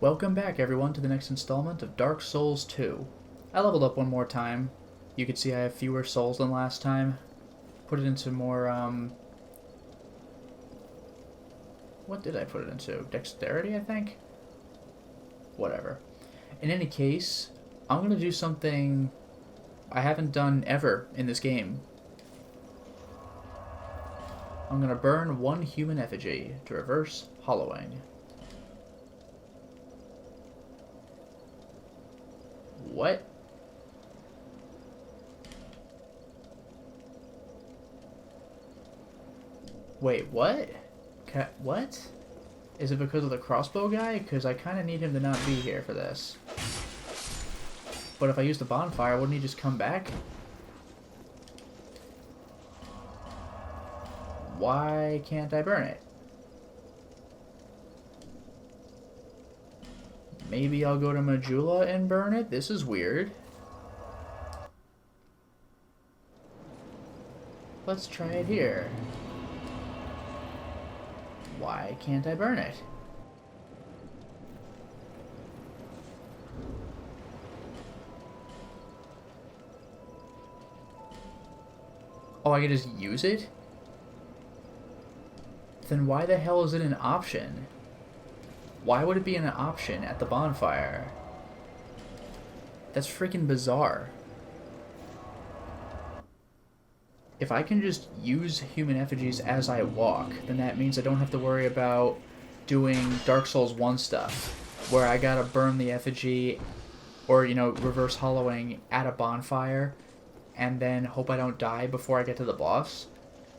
Welcome back, everyone, to the next installment of Dark Souls 2. I leveled up one more time. You can see I have fewer souls than last time. Put it into more, what did I put it into? Dexterity, I think? Whatever. In any case, I'm going to do something I haven't done ever in this game. I'm going to burn one human effigy to reverse hollowing. What? Wait, what? What? Is it because of the crossbow guy? Because I kind of need him to not be here for this. But if I use the bonfire, wouldn't he just come back? Why can't I burn it? Maybe I'll go to Majula and burn it? This is weird. Let's try it here. Why can't I burn it? Oh, I can just use it? Then why the hell is it an option? Why would it be an option at the bonfire? That's freaking bizarre. If I can just use human effigies as I walk, then that means I don't have to worry about doing Dark Souls 1 stuff, where I gotta burn the effigy, or, you know, reverse hollowing at a bonfire, and then hope I don't die before I get to the boss.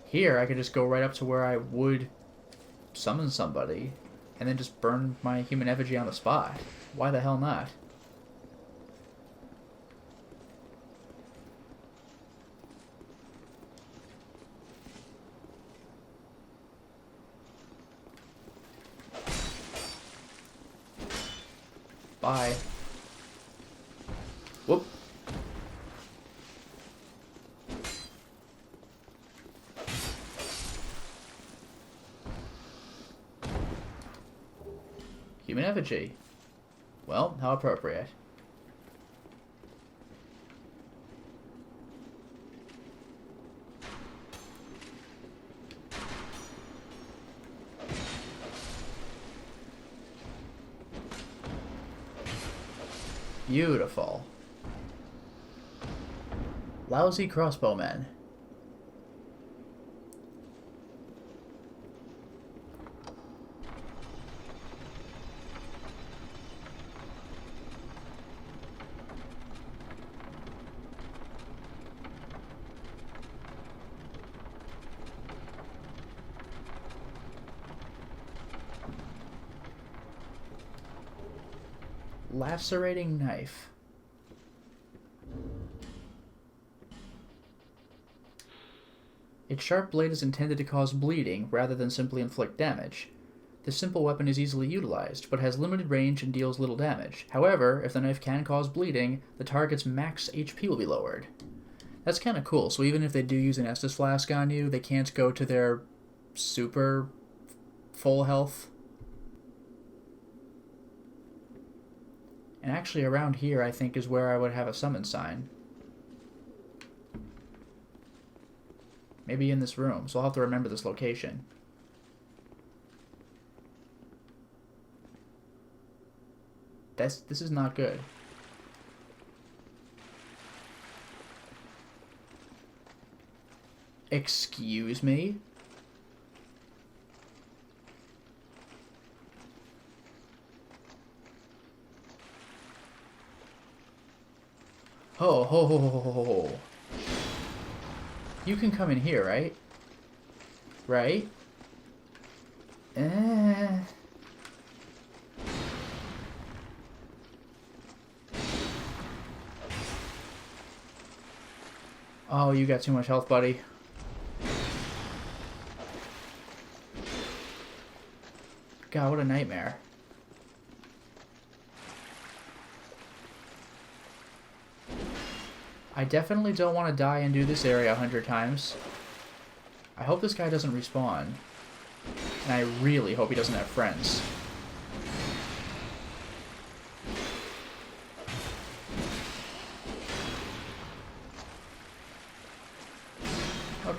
Here, I can just go right up to where I would summon somebody, and then just burn my human effigy on the spot. Why the hell not? Bye. Whoop. Human effigy. Well, how appropriate. Beautiful. Lousy crossbowmen. Lacerating knife. Its sharp blade is intended to cause bleeding rather than simply inflict damage. This simple weapon is easily utilized, but has limited range and deals little damage. However, if the knife can cause bleeding, the target's max HP will be lowered. That's kind of cool, so even if they do use an Estus Flask on you, they can't go to their super full health. And actually around here, I think, is where I would have a summon sign. Maybe in this room, so I'll have to remember this location. This is not good. Excuse me? Ho, ho, ho, ho, ho, ho. You can come in here, right? Right? Oh, you got too much health, buddy. God, what a nightmare. I definitely don't want to die and do this area 100 times. I hope this guy doesn't respawn. And I really hope he doesn't have friends.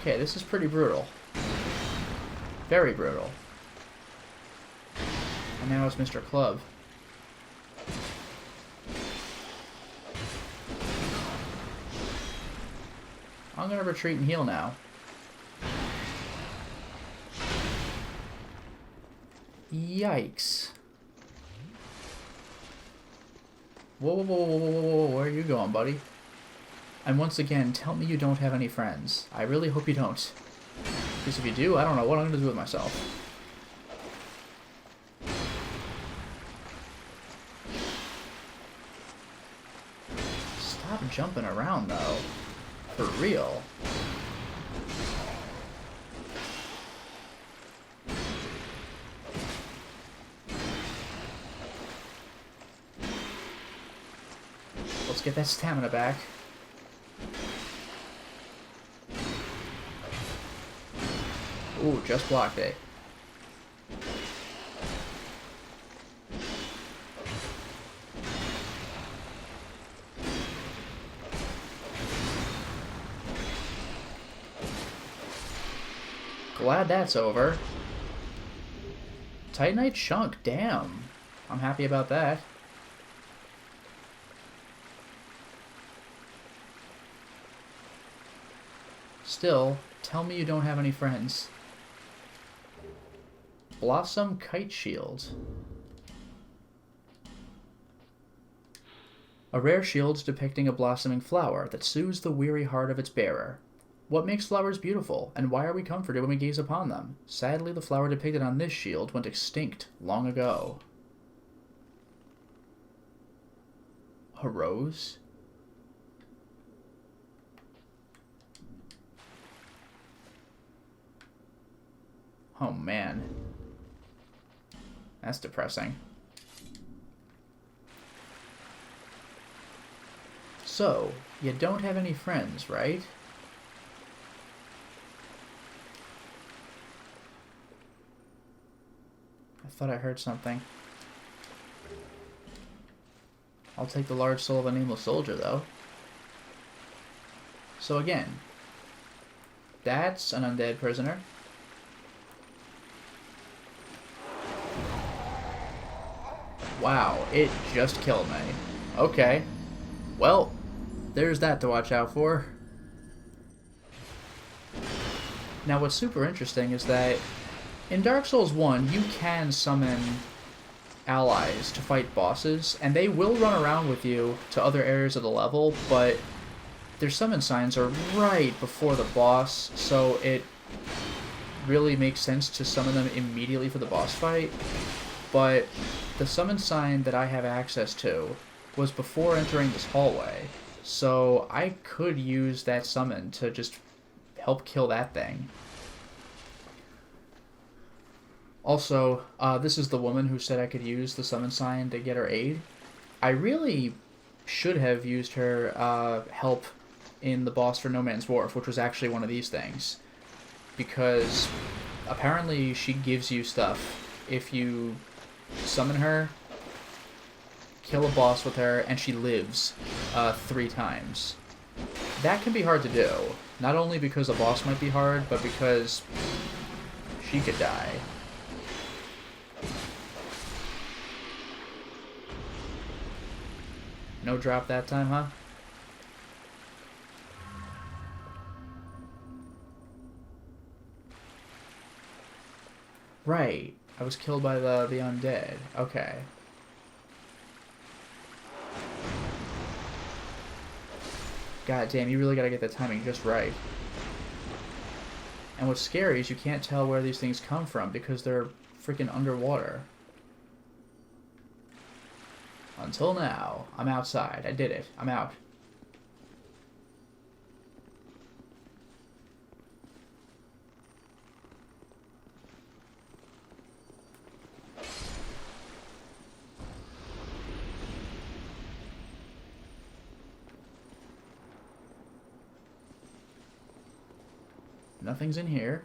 Okay, this is pretty brutal. Very brutal. And now it's Mr. Club. I'm gonna retreat and heal now. Yikes. Whoa, whoa, whoa, whoa, whoa, whoa, where are you going, buddy? And once again, tell me you don't have any friends. I really hope you don't. Because if you do, I don't know what I'm gonna do with myself. Stop jumping around, though. For real. Let's get that stamina back. Ooh, just blocked it. Glad that's over. Titanite chunk, damn. I'm happy about that. Still, tell me you don't have any friends. Blossom Kite Shield. A rare shield depicting a blossoming flower that soothes the weary heart of its bearer. What makes flowers beautiful, and why are we comforted when we gaze upon them? Sadly, the flower depicted on this shield went extinct long ago. A rose? Oh man. That's depressing. So, you don't have any friends, right? I thought I heard something. I'll take the large soul of a nameless soldier, though. So again, that's an undead prisoner. Wow, it just killed me. Okay. Well, there's that to watch out for. Now what's super interesting is that in Dark Souls 1, you can summon allies to fight bosses, and they will run around with you to other areas of the level, but their summon signs are right before the boss, so it really makes sense to summon them immediately for the boss fight. But the summon sign that I have access to was before entering this hallway, so I could use that summon to just help kill that thing. Also, this is the woman who said I could use the summon sign to get her aid. I really should have used her help in the boss for No Man's Wharf, which was actually one of these things. Because apparently she gives you stuff if you summon her, kill a boss with her, and she lives 3 times. That can be hard to do. Not only because the boss might be hard, but because she could die. No drop that time, huh? Right. I was killed by the undead. Okay. God damn, you really gotta get the timing just right. And what's scary is you can't tell where these things come from because they're freaking underwater. Until now. I'm outside. I did it. I'm out. Nothing's in here.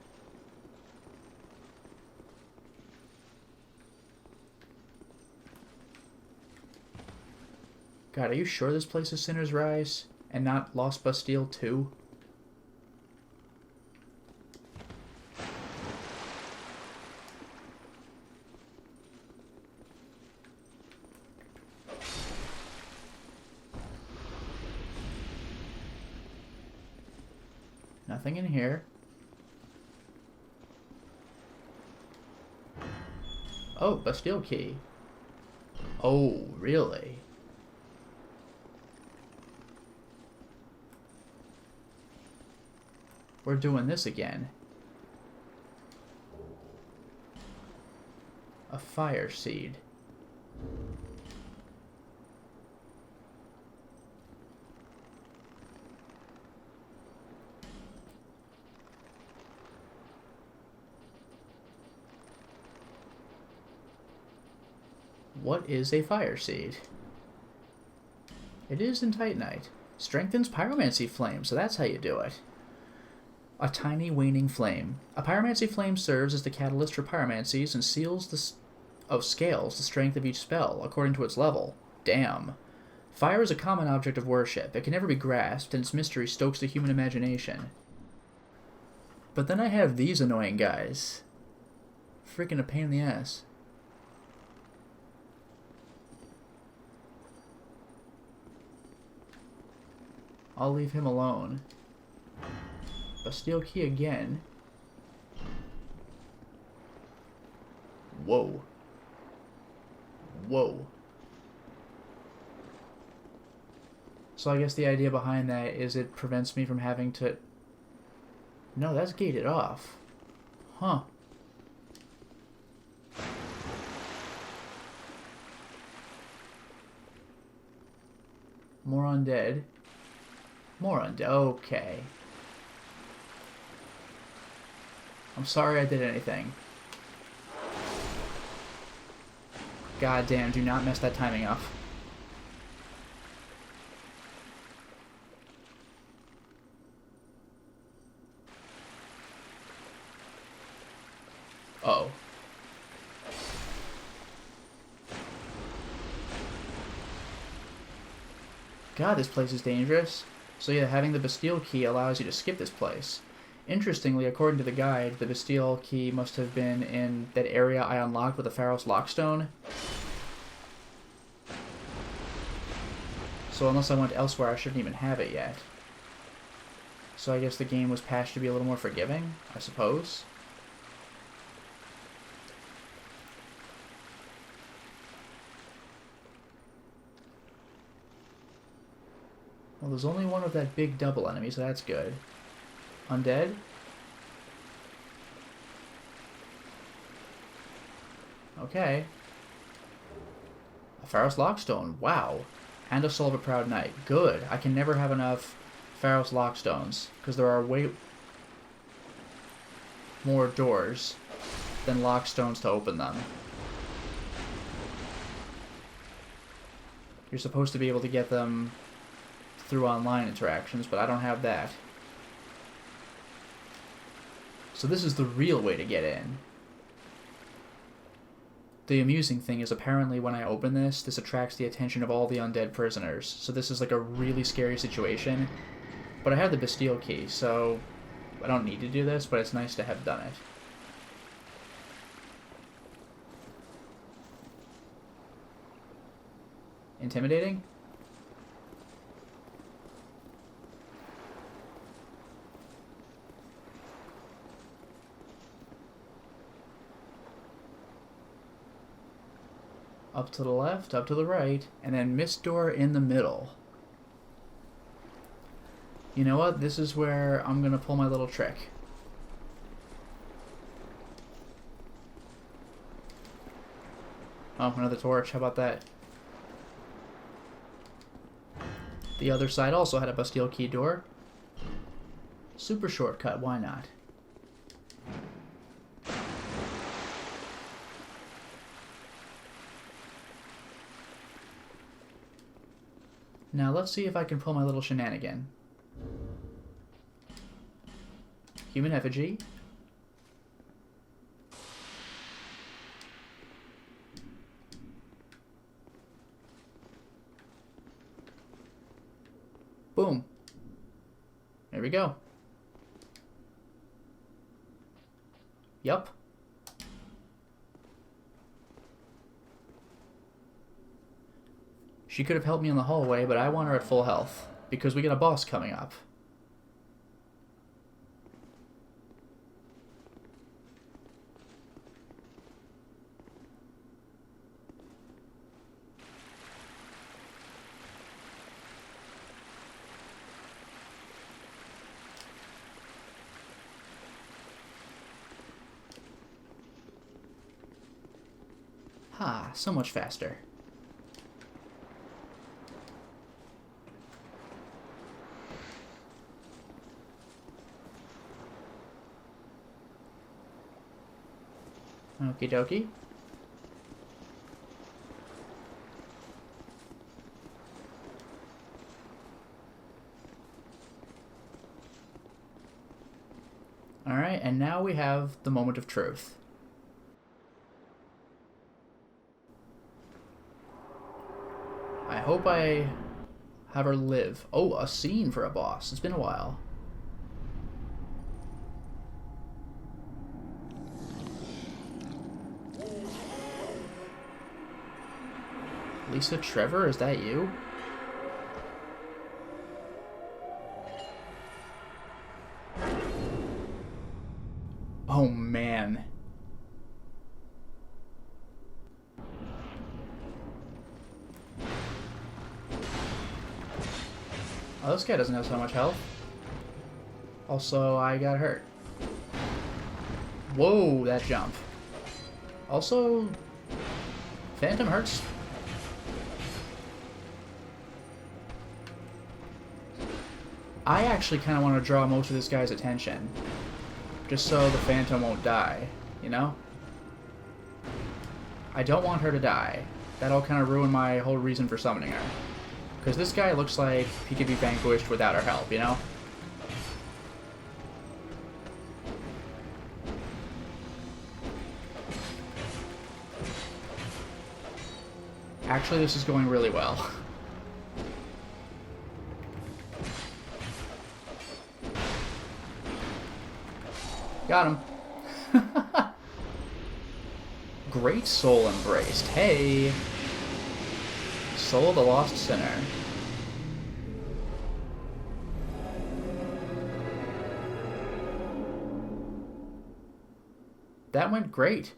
God, are you sure this place is Sinner's Rise and not Lost Bastille 2? Nothing in here. Oh, Bastille key. Oh, really? We're doing this again. A fire seed. What is a fire seed? It is in Titanite. Strengthens pyromancy flame, so that's how you do it. A tiny waning flame. A pyromancy flame serves as the catalyst for pyromancies and scales the strength of each spell according to its level. Damn. Fire is a common object of worship. It can never be grasped, and its mystery stokes the human imagination. But then I have these annoying guys. Freaking a pain in the ass. I'll leave him alone. Bastille key again. Whoa. Whoa. So I guess the idea behind that is it prevents me from having to... No, that's gated off. Huh. More undead. More undead. Okay. I'm sorry I did anything. God damn, do not mess that timing up. Uh-oh. God, this place is dangerous. So yeah, having the Bastille key allows you to skip this place. Interestingly, according to the guide, the Bastille key must have been in that area I unlocked with the Pharos Lockstone. So unless I went elsewhere, I shouldn't even have it yet. So I guess the game was patched to be a little more forgiving, I suppose. Well, there's only one of that big double enemy, so that's good. Undead? Okay. A Pharos Lockstone, wow. And a Soul of a Proud Knight, good. I can never have enough Pharos Lockstones, because there are way more doors than Lockstones to open them. You're supposed to be able to get them through online interactions, but I don't have that. So this is the real way to get in. The amusing thing is apparently when I open this attracts the attention of all the undead prisoners. So this is like a really scary situation. But I have the Bastille key, so I don't need to do this, but it's nice to have done it. Intimidating? Up to the left, up to the right, and then mist door in the middle. You know what? This is where I'm gonna pull my little trick. Oh, another torch. How about that? The other side also had a Bastille key door. Super shortcut, why not? Now let's see if I can pull my little shenanigan. Human effigy. Boom. There we go. Yup. She could have helped me in the hallway, but I want her at full health, because we got a boss coming up. Ha, so much faster. Okie dokie. Alright, and now we have the moment of truth. I hope I have her live. Oh, a scene for a boss. It's been a while. Lisa Trevor, is that you? Oh, man. Oh, this guy doesn't have so much health. Also, I got hurt. Whoa, that jump. Also, Phantom hurts. I actually kind of want to draw most of this guy's attention. Just so the Phantom won't die, you know? I don't want her to die. That'll kind of ruin my whole reason for summoning her. Because this guy looks like he could be vanquished without her help, you know? Actually, this is going really well. Got him. Great soul embraced. Hey. Soul of the Lost Sinner. That went great.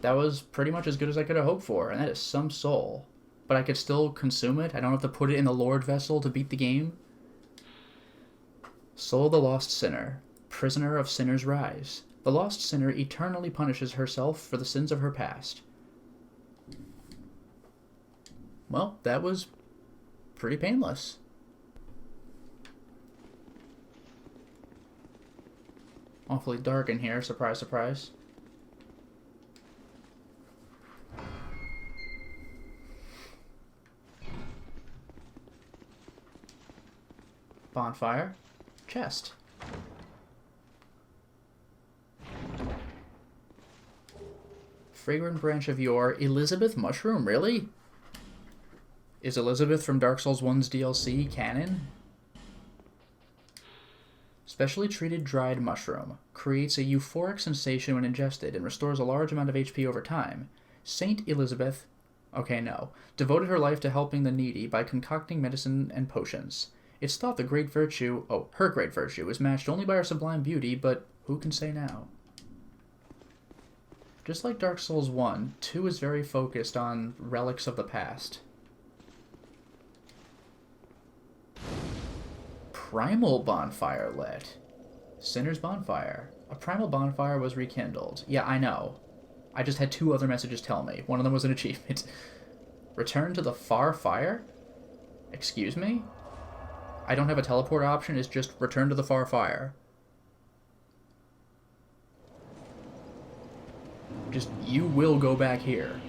That was pretty much as good as I could have hoped for, and that is some soul. But I could still consume it. I don't have to put it in the Lord vessel to beat the game. Soul of the Lost Sinner. Prisoner of Sinner's Rise. The lost sinner eternally punishes herself for the sins of her past. Well, that was pretty painless. Awfully dark in here, surprise, surprise. Bonfire. Chest. Fragrant branch of yore. Elizabeth Mushroom, really? Is Elizabeth from Dark Souls 1's DLC canon? Specially treated dried mushroom. Creates a euphoric sensation when ingested and restores a large amount of HP over time. Saint Elizabeth, okay, no, devoted her life to helping the needy by concocting medicine and potions. It's thought the great virtue, her great virtue, is matched only by her sublime beauty, but who can say now? Just like Dark Souls 1, 2 is very focused on relics of the past. Primal bonfire lit. Sinner's bonfire. A primal bonfire was rekindled. Yeah, I know. I just had 2 other messages tell me. One of them was an achievement. Return to the far fire? Excuse me? I don't have a teleport option, it's just return to the far fire. Just, you will go back here.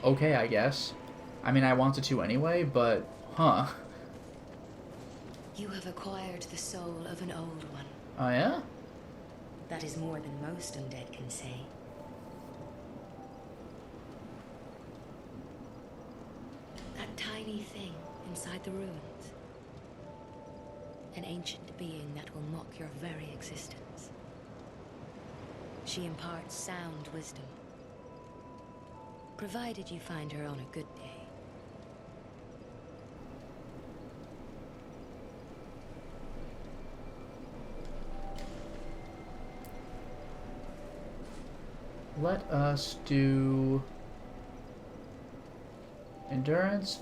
Okay, I guess. I mean, I wanted to anyway, but, huh. You have acquired the soul of an old one. Oh, yeah? That is more than most undead can say. That tiny thing inside the ruins. An ancient being that will mock your very existence. She imparts sound wisdom. Provided you find her on a good day. Let us do endurance.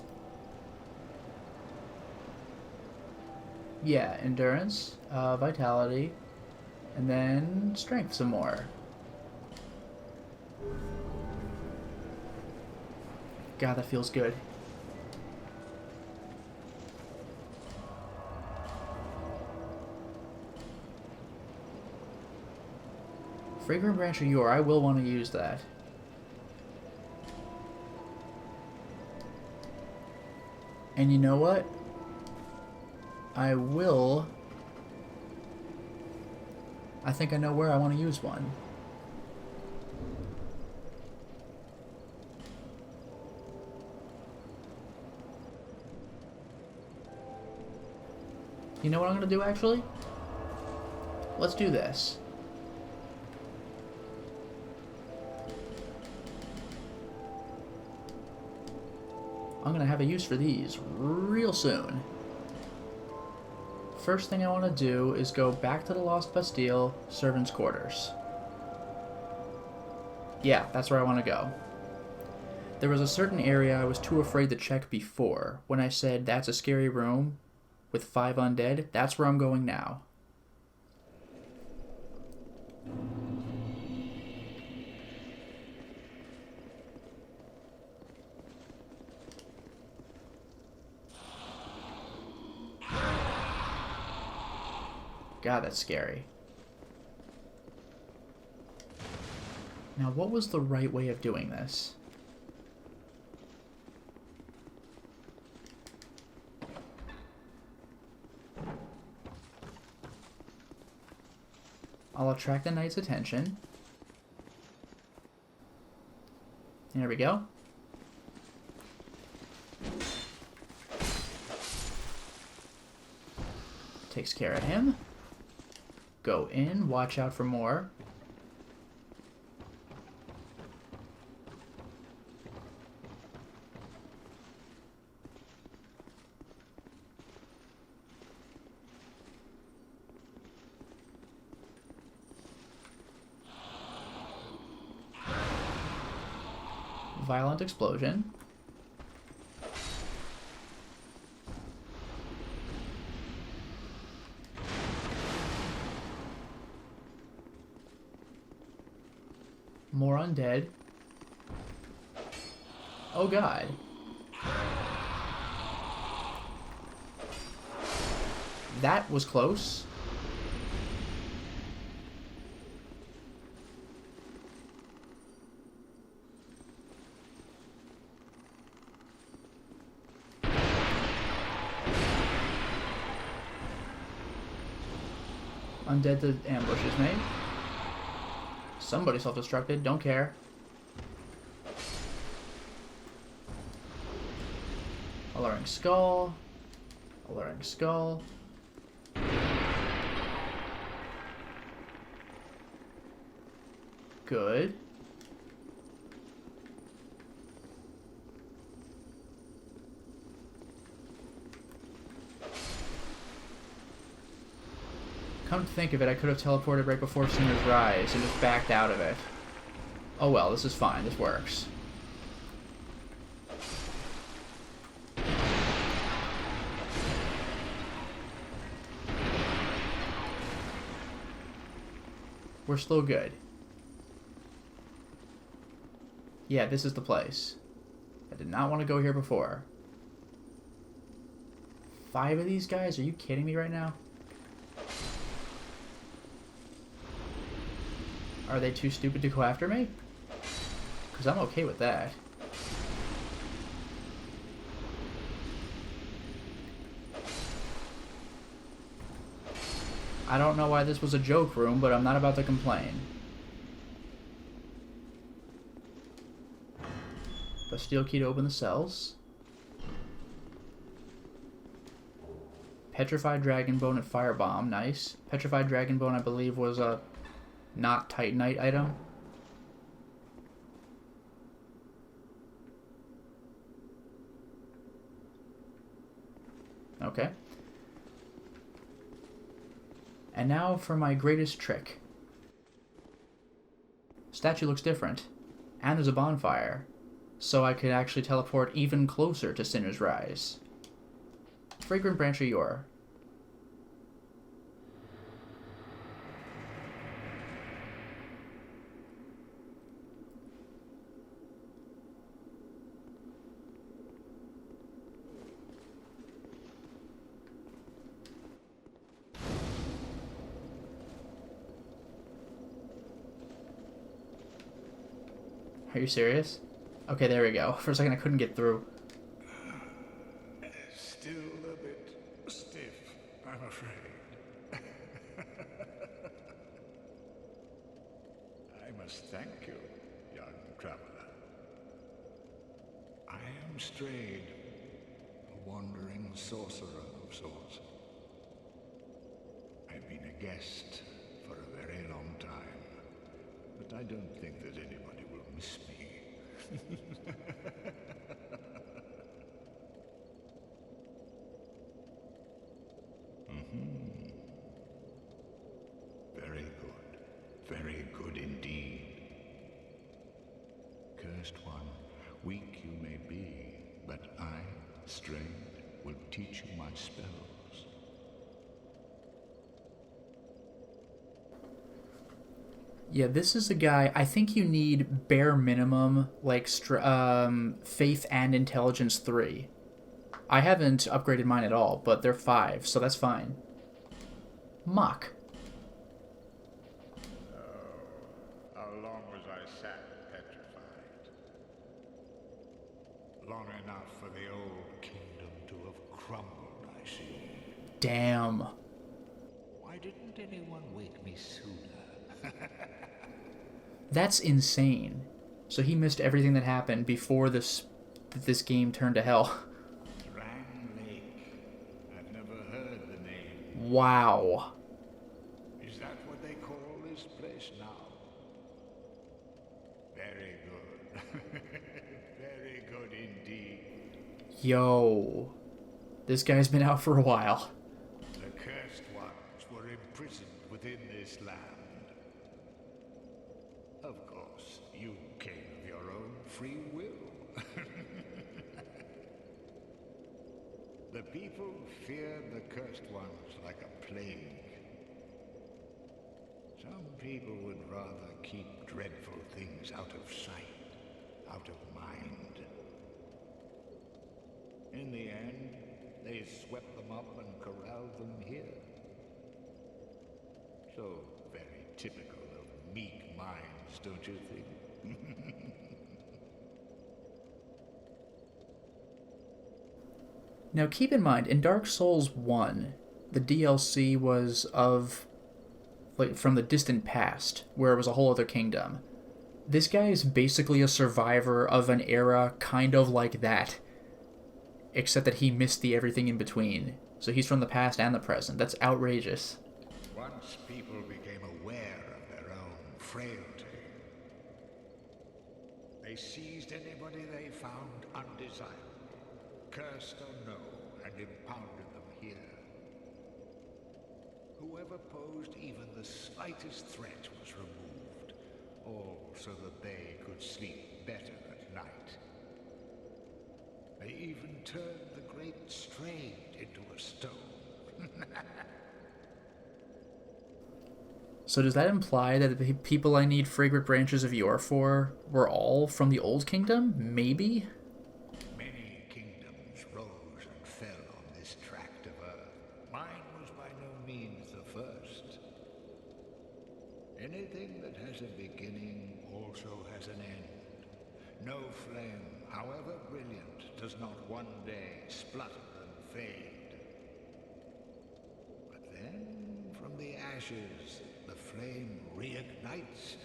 Yeah, endurance, vitality, and then strength some more. God, that feels good. Fragrant Branch of Yore, I will want to use that. And you know what? I will... I think I know where I want to use one. You know what I'm going to do, actually? Let's do this. I'm going to have a use for these real soon. First thing I want to do is go back to the Lost Bastille, Servants' Quarters. Yeah, that's where I want to go. There was a certain area I was too afraid to check before. When I said, that's a scary room with 5 undead, that's where I'm going now. God, that's scary. Now, what was the right way of doing this? I'll attract the knight's attention. There we go. Takes care of him. Go in, watch out for more. Violent explosion. More undead. Oh god. That was close. Undead the ambush is made. Somebody self-destructed, don't care. Alluring skull. Alluring skull. Good. Come to think of it, I could have teleported right before Sinner's Rise and just backed out of it. Oh well, this is fine. This works. We're still good. Yeah, this is the place. I did not want to go here before. 5 of these guys? Are you kidding me right now? Are they too stupid to go after me? Because I'm okay with that. I don't know why this was a joke room, but I'm not about to complain. Bastille key to open the cells. Petrified Dragon Bone and Firebomb, nice. Petrified Dragon Bone, I believe, was a not Titanite item. Okay. And now for my greatest trick. Statue looks different. And there's a bonfire. So I could actually teleport even closer to Sinner's Rise. Fragrant Branch of Yore. Are you serious? Okay, there we go. For a second I couldn't get through. Still a bit stiff, I'm afraid. I must thank you, young traveler. I am Strayed, a wandering sorcerer of sorts. I've been a guest for a very long time, but I don't think that anybody will miss me. Very good. Very good indeed. Cursed one, weak you may be, but I, Strayed, will teach you my spells. Yeah, this is a guy. I think you need bare minimum, like, faith and intelligence 3. I haven't upgraded mine at all, but they're 5, so that's fine. Mock. How long was I sat petrified? Long enough for the old kingdom to have crumbled, I see. Damn. Why didn't anyone wake me sooner? That's insane. So he missed everything that happened before this game turned to hell. Drang Lake. I've never heard the name. Wow. Is that what they call this place now? Very good. Very good indeed. Yo. This guy's been out for a while. The cursed ones were imprisoned within this land. Of course, you came of your own free will. The people feared the cursed ones like a plague. Some people would rather keep dreadful things out of sight, out of mind. In the end, they swept them up and corralled them here. So very typical of meek minds, don't you think? Now keep in mind, in Dark Souls 1, the DLC was of, like, from the distant past, where it was a whole other kingdom. This guy is basically a survivor of an era kind of like that, except that he missed the everything in between. So he's from the past and the present. That's outrageous. Once people became aware of their own frailty, they seized anybody they found undesirable, cursed or no, and impounded them here. Whoever posed even the slightest threat was removed, all so that they could sleep better at night. They even turned the great Strayed into a stone. So does that imply that the people I need fragrant branches of yore for were all from the Old Kingdom? Maybe? Many kingdoms rose and fell on this tract of earth. Mine was by no means the first. Anything that has a beginning also has an end. No flame, however brilliant, does not one day splutter and fade. But then, from the ashes, the flame reignites,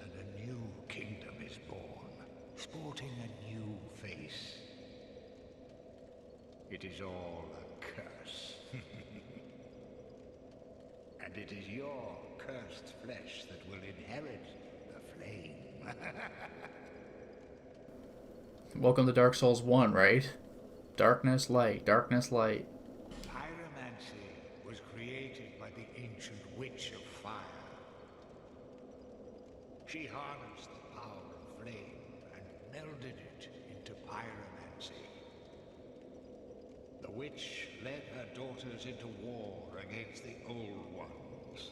and a new kingdom is born, sporting a new face. It is all a curse. And it is your cursed flesh that will inherit the flame. Welcome to Dark Souls 1, right? Darkness, light, darkness, light. Pyromancy was created by the ancient witch of fire. She harnessed the power of flame and melded it into pyromancy. The witch led her daughters into war against the Old Ones.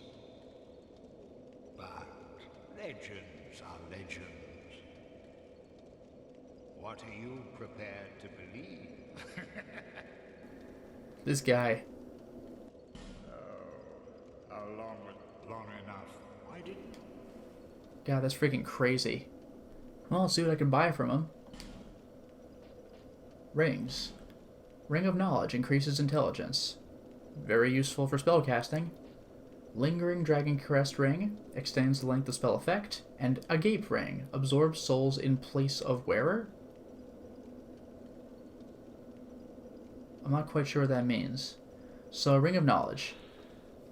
But legends are legends. What are you prepared to believe? This guy. How long enough? Why didn't God, that's freaking crazy. Well, let's see what I can buy from him. Rings. Ring of Knowledge increases intelligence. Very useful for spellcasting. Lingering Dragon Crest Ring extends the length of spell effect. And Agape Ring absorbs souls in place of wearer? I'm not quite sure what that means. So, Ring of Knowledge.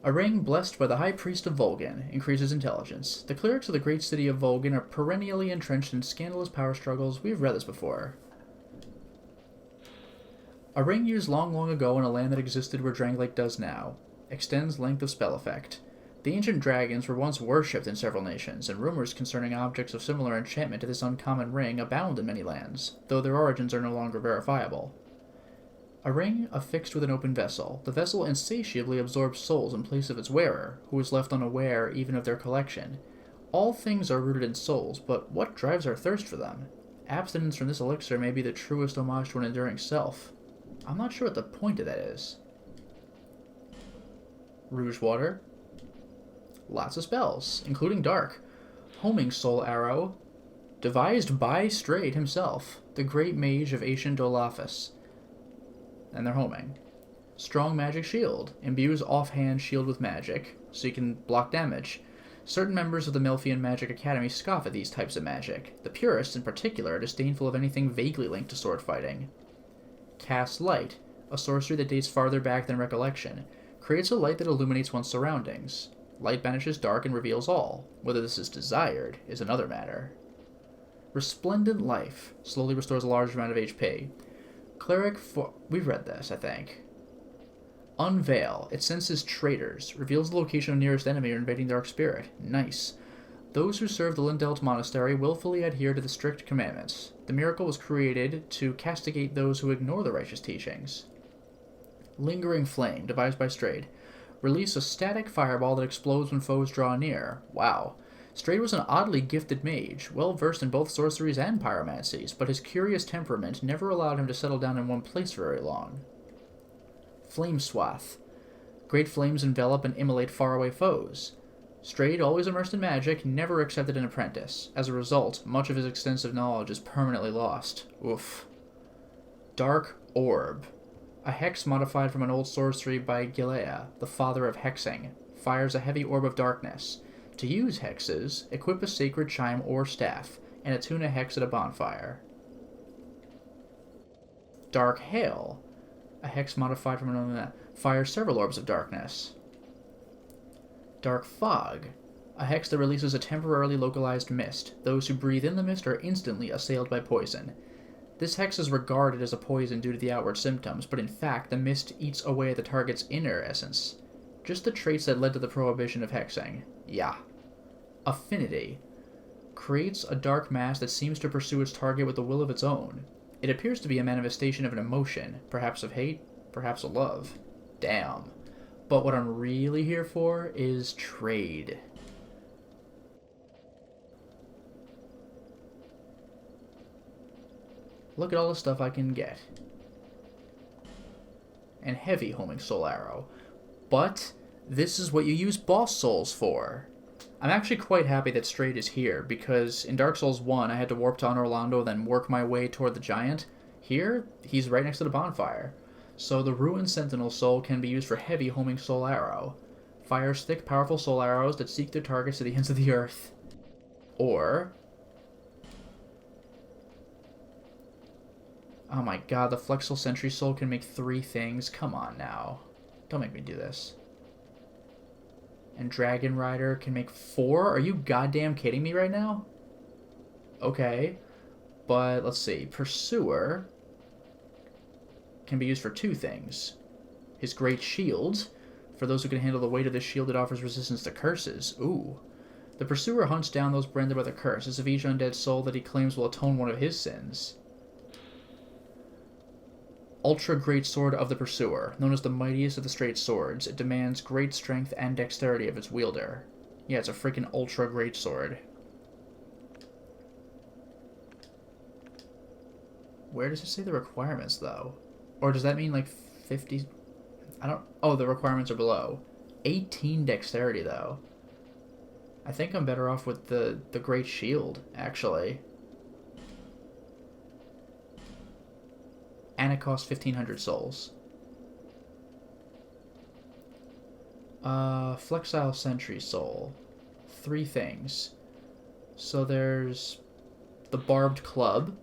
A ring blessed by the High Priest of Volgan increases intelligence. The clerics of the great city of Volgan are perennially entrenched in scandalous power struggles. We've read this before. A ring used long, long ago in a land that existed where Dranglake does now. Extends length of spell effect. The ancient dragons were once worshipped in several nations, and rumors concerning objects of similar enchantment to this uncommon ring abound in many lands, though their origins are no longer verifiable. A ring affixed with an open vessel. The vessel insatiably absorbs souls in place of its wearer, who is left unaware even of their collection. All things are rooted in souls, but what drives our thirst for them? Abstinence from this elixir may be the truest homage to an enduring self. I'm not sure what the point of that is. Rouge Water. Lots of spells, including Dark. Homing Soul Arrow. Devised by Strayed himself, the great mage of ancient Olafus. And they're homing. Strong Magic Shield. Imbues offhand shield with magic, so you can block damage. Certain members of the Melfian Magic Academy scoff at these types of magic. The purists, in particular, are disdainful of anything vaguely linked to sword fighting. Cast Light. A sorcery that dates farther back than recollection. Creates a light that illuminates one's surroundings. Light banishes dark and reveals all. Whether this is desired is another matter. Resplendent Life. Slowly restores a large amount of HP. Cleric for... We've read this, I think. Unveil. It senses traitors. Reveals the location of nearest enemy or invading dark spirit. Nice. Those who serve the Lindelt Monastery willfully adhere to the strict commandments. The miracle was created to castigate those who ignore the righteous teachings. Lingering Flame. Devised by Strayed. Release a static fireball that explodes when foes draw near. Wow. Strayed was an oddly gifted mage, well versed in both sorceries and pyromancies, but his curious temperament never allowed him to settle down in one place for very long. Flame Swath. Great flames envelop and immolate faraway foes. Strayed, always immersed in magic, never accepted an apprentice. As a result, much of his extensive knowledge is permanently lost. Oof. Dark Orb. A hex modified from an old sorcery by Gilea, the father of hexing. Fires a heavy orb of darkness. To use hexes, equip a sacred chime or staff, and attune a hex at a bonfire. Dark Hail. A hex modified from an fires several orbs of darkness. Dark Fog. A hex that releases a temporarily localized mist. Those who breathe in the mist are instantly assailed by poison. This hex is regarded as a poison due to the outward symptoms, but in fact the mist eats away at the target's inner essence. Just the traits that led to the prohibition of hexing. Yeah. Affinity. Creates a dark mass that seems to pursue its target with a will of its own. It appears to be a manifestation of an emotion, perhaps of hate, perhaps of love. Damn. But what I'm really here for is trade. Look at all the stuff I can get. And heavy homing soul arrow. But this is what you use boss souls for. I'm actually quite happy that Strayed is here, because in Dark Souls 1 I had to warp to Orlando, then work my way toward the giant. Here, he's right next to the bonfire. So the Ruined Sentinel Soul can be used for heavy homing soul arrow. Fires thick, powerful soul arrows that seek their targets to the ends of the earth. Or... oh my god, the Flexal Sentry Soul can make 3 things? Come on now. Don't make me do this. And Dragon Rider can make 4? Are you goddamn kidding me right now? Okay. But, let's see. Pursuer can be used for 2 things. His Great Shield. For those who can handle the weight of this shield, it offers resistance to curses. Ooh. The Pursuer hunts down those branded by the curses of each undead soul that he claims will atone one of his sins. Ultra Great Sword of the Pursuer. Known as the mightiest of the straight swords, it demands great strength and dexterity of its wielder. Yeah, it's a freaking Ultra Great Sword. Where does it say the requirements, though? Or does that mean, like, 50... I don't... oh, the requirements are below. 18 dexterity, though. I think I'm better off with the Great Shield, actually. and it costs 1,500 souls. Flexile Sentry Soul. 3 things. So there's the Barbed Club.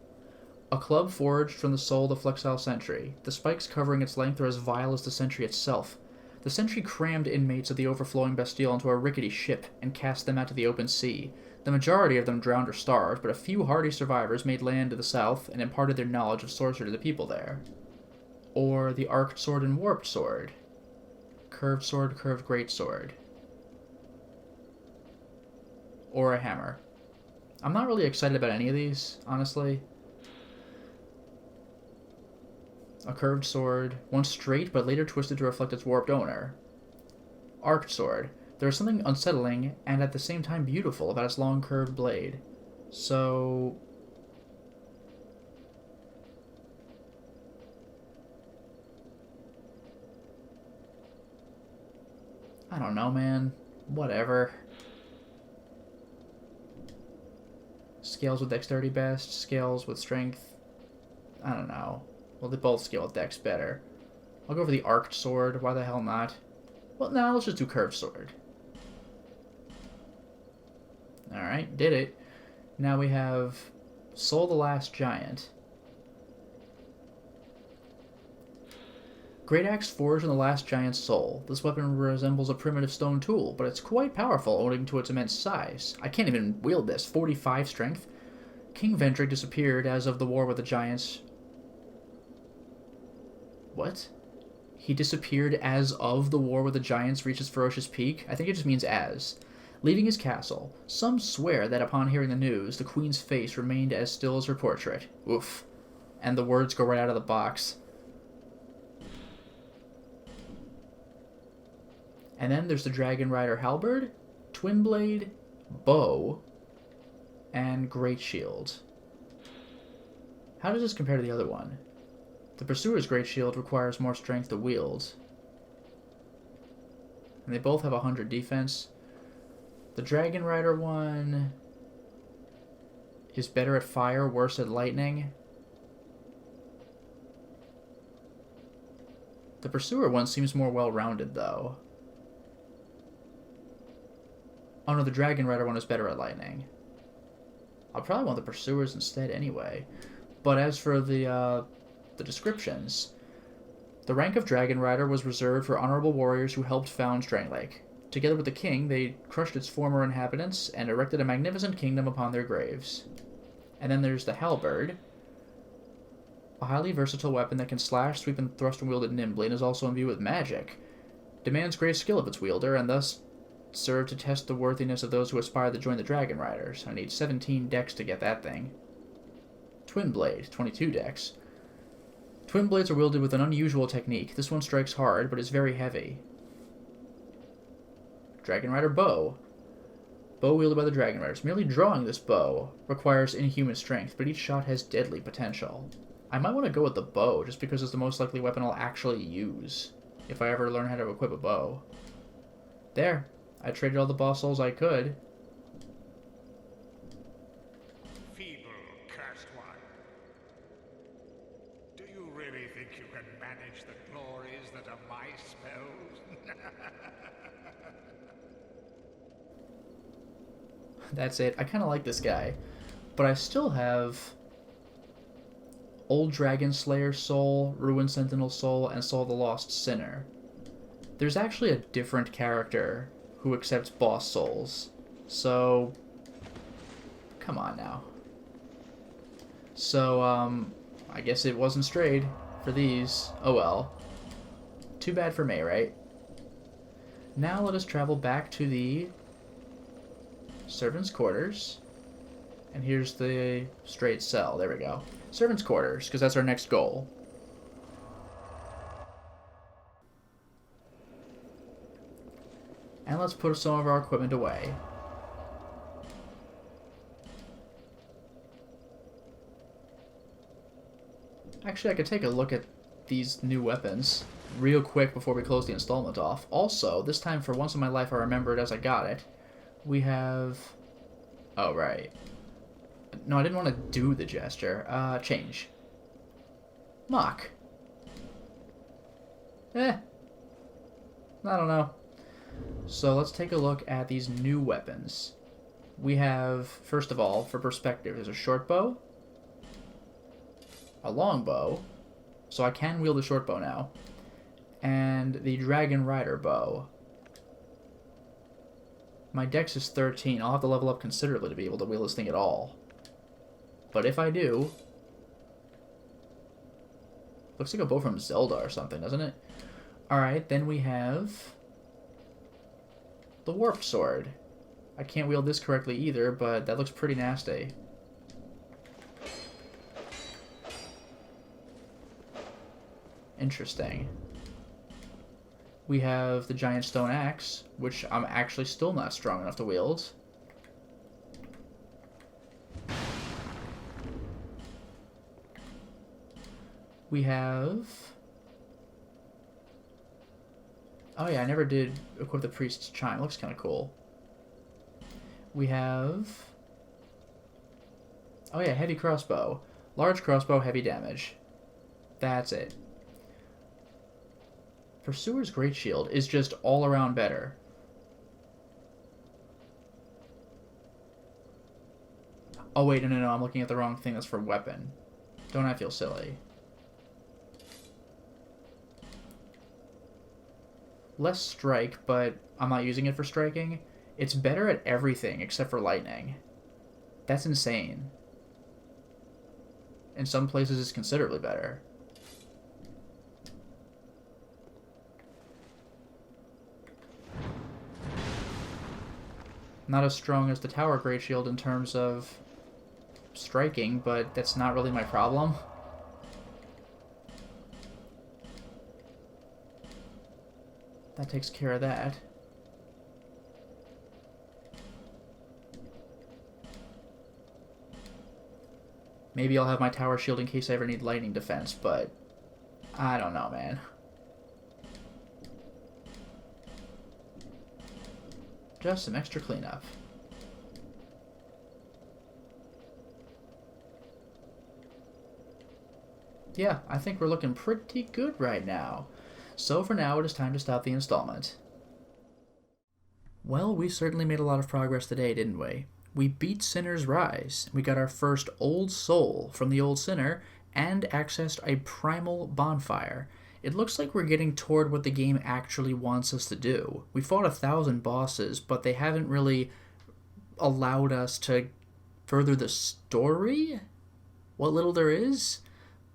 A club forged from the soul of the Flexile Sentry. The spikes covering its length are as vile as the Sentry itself. The Sentry crammed inmates of the overflowing Bastille into a rickety ship and cast them out to the open sea. The majority of them drowned or starved, but a few hardy survivors made land to the south and imparted their knowledge of sorcery to the people there. Or the Arced Sword and Warped Sword. Curved Sword, Curved Greatsword. Or a Hammer. I'm not really excited about any of these, honestly. A curved sword, once straight but later twisted to reflect its warped owner. Arced sword. There is something unsettling and at the same time beautiful about its long curved blade. So... I don't know, man. Whatever. Scales with dexterity best, scales with strength. I don't know. Well, they both scale with dex better. I'll go for the arced sword. Why the hell not? Well, no, let's just do curved sword. Alright, did it. Now we have Soul the Last Giant. Great axe forged in the last giant's soul. This weapon resembles a primitive stone tool, but it's quite powerful owing to its immense size. I can't even wield this. 45 strength. King Vendrick disappeared as of the war with the giants. What? He disappeared as of the war with the giants reached its ferocious peak? I think it just means as. Leaving his castle, some swear that upon hearing the news, the queen's face remained as still as her portrait. Oof. And the words go right out of the box. And then there's the Dragon Rider Halberd, Twin Blade, Bow, and Great Shield. How does this compare to the other one? The Pursuer's Great Shield requires more strength to wield. And they both have 100 defense. The Dragon Rider one is better at fire, worse at lightning. The Pursuer one seems more well-rounded, though. Oh no, the Dragon Rider one is better at lightning. I'll probably want the Pursuers instead anyway. But as for the descriptions, the rank of Dragon Rider was reserved for honorable warriors who helped found Drangleic. Together with the king, they crushed its former inhabitants and erected a magnificent kingdom upon their graves. And then there's the Halberd, a highly versatile weapon that can slash, sweep, and thrust when wielded nimbly, and is also imbued with magic. Demands great skill of its wielder, and thus serve to test the worthiness of those who aspire to join the Dragon Riders. I need 17 dex to get that thing. Twin Blade, 22 dex. Twin blades are wielded with an unusual technique. This one strikes hard, but is very heavy. Dragon Rider Bow. Bow wielded by the Dragon Riders. Merely drawing this bow requires inhuman strength, but each shot has deadly potential. I might want to go with the bow, just because it's the most likely weapon I'll actually use, if I ever learn how to equip a bow. There. I traded all the boss souls I could. Feeble, cursed one. Do you really think you can manage the glories that are my spells? That's it. I kind of like this guy. But I still have Old Dragon Slayer Soul, Ruin Sentinel Soul, and Soul the Lost Sinner. There's actually a different character who accepts boss souls. So, come on now. So, I guess it wasn't strayed for these. Oh well. Too bad for me, right? Now let us travel back to the servants' quarters. And here's the straight cell. There we go. Servants' quarters, because that's our next goal. And let's put some of our equipment away. Actually, I could take a look at these new weapons real quick before we close the installment off. Also, this time for once in my life I remember it as I got it. We have... Oh, right. No, I didn't want to do the gesture. Change. Mock. I don't know. So let's take a look at these new weapons. We have, first of all, for perspective, there's a short bow, a long bow, so I can wield a short bow now, and the Dragon Rider bow. My dex is 13. I'll have to level up considerably to be able to wield this thing at all. But if I do... Looks like a bow from Zelda or something, doesn't it? Alright, then we have... the Warped Sword. I can't wield this correctly either, but that looks pretty nasty. Interesting. We have the Giant Stone Axe, which I'm actually still not strong enough to wield. We have... Oh yeah, I never did equip the Priest's Chime. Looks kind of cool. We have... Oh yeah, Heavy Crossbow. Large crossbow, heavy damage. That's it. Pursuer's Great Shield is just all around better. Oh wait, no, I'm looking at the wrong thing. That's for weapon. Don't I feel silly? Less strike, but I'm not using it for striking. It's better at everything except for lightning. That's insane. In some places it's considerably better. Not as strong as the Tower Great Shield in terms of striking, but that's not really my problem. That takes care of that. Maybe I'll have my Tower Shield in case I ever need lightning defense, but I don't know, man. Just some extra cleanup. Yeah, I think we're looking pretty good right now. So for now, it is time to stop the installment. Well, we certainly made a lot of progress today, didn't we? We beat Sinner's Rise. We got our first Old Soul from the Old Sinner and accessed a Primal Bonfire. It looks like we're getting toward what the game actually wants us to do. We fought 1,000 bosses, but they haven't really allowed us to further the story? What little there is?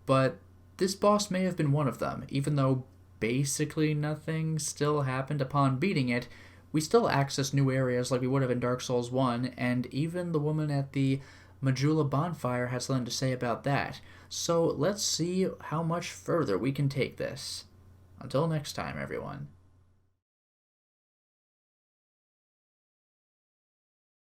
But this boss may have been one of them, even though basically nothing still happened upon beating it. We still access new areas like we would have in Dark Souls 1, and even the woman at the Majula Bonfire had something to say about that. So let's see how much further we can take this. Until next time, everyone.